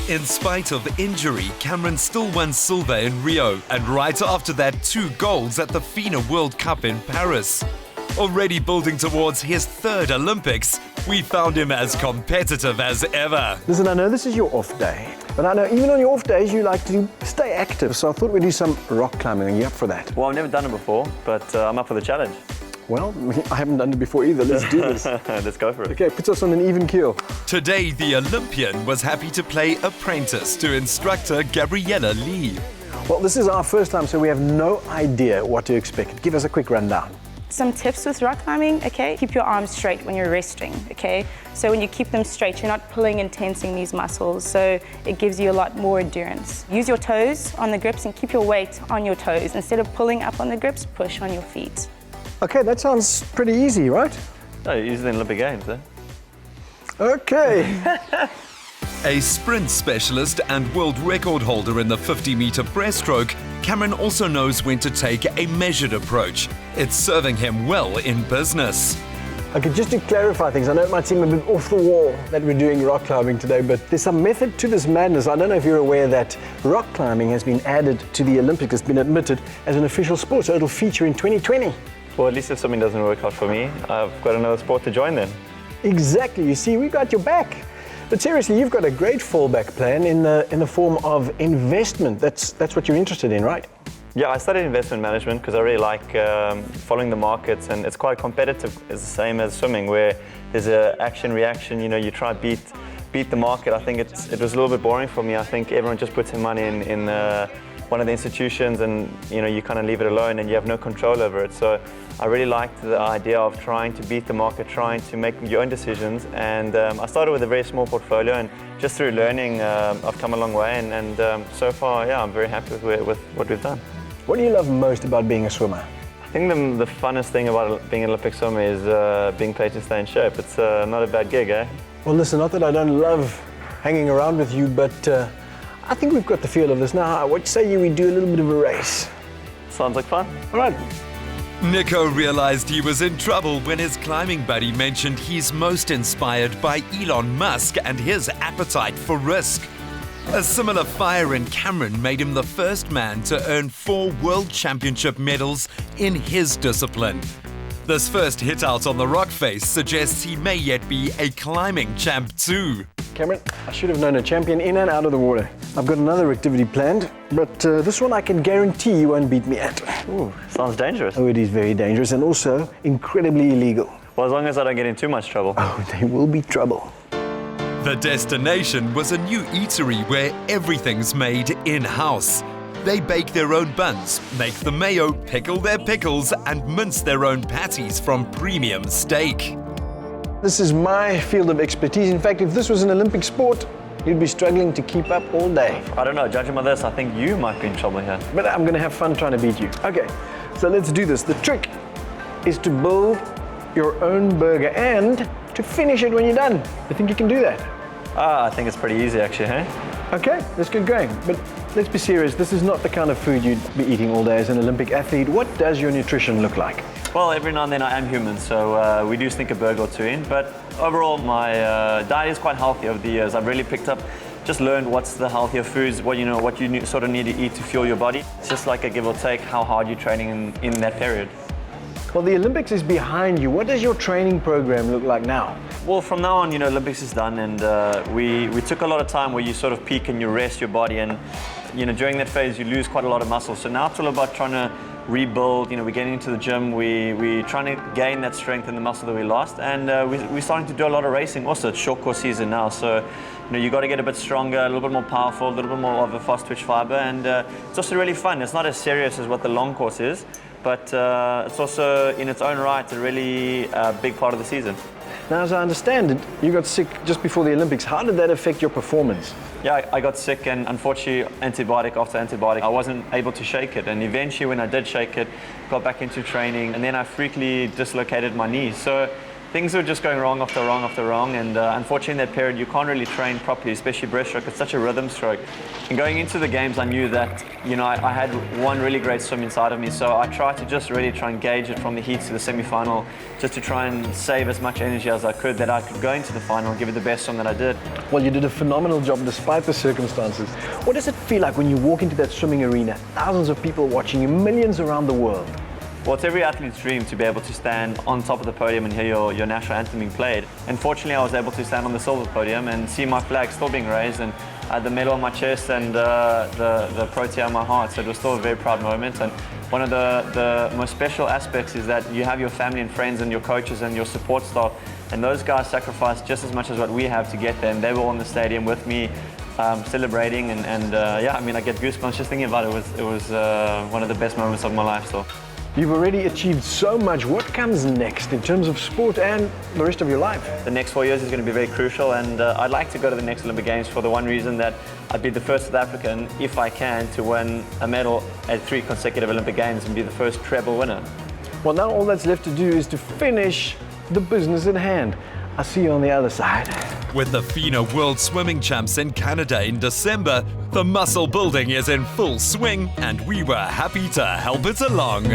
In spite of injury, Cameron still won silver in Rio, and right after that, 2 golds at the FINA World Cup in Paris. Already building towards his 3rd Olympics, we found him as competitive as ever. Listen, I know this is your off day, but I know even on your off days you like to stay active, so I thought we'd do some rock climbing. Are you up for that? Well, I've never done it before, but I'm up for the challenge. Well, I haven't done it before either. Let's do this. Let's go for it. Okay, puts us on an even keel. Today, the Olympian was happy to play apprentice to instructor Gabriella Lee. Well, this is our first time, so we have no idea what to expect. Give us a quick rundown. Some tips with rock climbing, okay? Keep your arms straight when you're resting, okay? So when you keep them straight, you're not pulling and tensing these muscles, so it gives you a lot more endurance. Use your toes on the grips and keep your weight on your toes. Instead of pulling up on the grips, push on your feet. Okay, that sounds pretty easy, right? No, easier than Olympic Games, eh? Okay. A sprint specialist and world record holder in the 50-metre breaststroke, Cameron also knows when to take a measured approach. It's serving him well in business. Okay, just to clarify things, I know it might seem a bit off the wall that we're doing rock climbing today, but there's some method to this madness. I don't know if you're aware that rock climbing has been added to the Olympics. It's been admitted as an official sport, so it'll feature in 2020. Well, at least if something doesn't work out for me, I've got another sport to join then. Exactly, you see, we got your back. But seriously, you've got a great fallback plan in the form of investment. That's what you're interested in, right? Yeah, I studied investment management because I really like following the markets, and it's quite competitive. It's the same as swimming, where there's a action-reaction. You know, you try beat the market. I think it was a little bit boring for me. I think everyone just puts in money in one of the institutions, and you kind of leave it alone, and you have no control over it. So I really liked the idea of trying to beat the market, trying to make your own decisions. And I started with a very small portfolio, and just through learning, I've come a long way. And so far, yeah, I'm very happy with what we've done. What do you love most about being a swimmer? I think the funnest thing about being an Olympic swimmer is being paid to stay in shape. It's not a bad gig, eh? Well, listen, not that I don't love hanging around with you, but I think we've got the feel of this now. What say we do a little bit of a race? Sounds like fun. All right. Nico realized he was in trouble when his climbing buddy mentioned he's most inspired by Elon Musk and his appetite for risk. A similar fire in Cameron made him the first man to earn 4 World Championship medals in his discipline. This first hit out on the rock face suggests he may yet be a climbing champ too. Cameron, I should have known a champion in and out of the water. I've got another activity planned, but this one I can guarantee you won't beat me at. Ooh, sounds dangerous. Oh, it is very dangerous and also incredibly illegal. Well, as long as I don't get in too much trouble. Oh, there will be trouble. The destination was a new eatery where everything's made in-house. They bake their own buns, make the mayo, pickle their pickles, and mince their own patties from premium steak. This is my field of expertise. In fact, if this was an Olympic sport, you'd be struggling to keep up all day. I don't know, judging by this, I think you might be in trouble here. But I'm going to have fun trying to beat you. Okay, so let's do this. The trick is to build your own burger and to finish it when you're done. You think you can do that? I think it's pretty easy actually, hey? Okay, let's get going. But let's be serious, this is not the kind of food you'd be eating all day as an Olympic athlete. What does your nutrition look like? Well, every now and then I am human, so we do sneak a burger or two in. But overall, my diet is quite healthy over the years. I've really picked up, just learned what's the healthier foods, what you sort of need to eat to fuel your body. It's just like a give or take how hard you're training in that period. Well, the Olympics is behind you. What does your training program look like now? Well, from now on, Olympics is done, and we took a lot of time where you sort of peak and you rest your body, and during that phase you lose quite a lot of muscle. So now it's all about trying to rebuild. We're getting into the gym, we're trying to gain that strength and the muscle that we lost, and we're starting to do a lot of racing. Also, it's short course season now, so you got to get a bit stronger, a little bit more powerful, a little bit more of a fast twitch fiber, and it's also really fun. It's not as serious as what the long course is, but it's also in its own right a really big part of the season. Now, as I understand it, you got sick just before the Olympics. How did that affect your performance? Yeah, I got sick, and unfortunately, antibiotic after antibiotic, I wasn't able to shake it. And eventually, when I did shake it, got back into training, and then I freakily dislocated my knee. So things were just going wrong after wrong after wrong, and unfortunately in that period you can't really train properly, especially breaststroke. It's such a rhythm stroke. And going into the games I knew that, you know, I had one really great swim inside of me, so I tried to just really try and gauge it from the heats to the semi-final, just to try and save as much energy as I could, that I could go into the final and give it the best swim that I did. Well, you did a phenomenal job despite the circumstances. What does it feel like when you walk into that swimming arena, thousands of people watching you, millions around the world? Well, it's every athlete's dream to be able to stand on top of the podium and hear your national anthem being played. Unfortunately, I was able to stand on the silver podium and see my flag still being raised, and I had the medal on my chest and the protea on my heart, so it was still a very proud moment. And one of the most special aspects is that you have your family and friends and your coaches and your support staff, and those guys sacrificed just as much as what we have to get there, and they were all in the stadium with me, celebrating, and yeah, I mean, I get goosebumps just thinking about it. It was one of the best moments of my life still. You've already achieved so much. What comes next in terms of sport and the rest of your life? The next 4 years is going to be very crucial, and I'd like to go to the next Olympic Games for the one reason that I'd be the first South African, if I can, to win a medal at 3 consecutive Olympic Games and be the first treble winner. Well, now all that's left to do is to finish the business at hand. I'll see you on the other side. With the FINA World Swimming Champs in Canada in December, the muscle building is in full swing, and we were happy to help it along.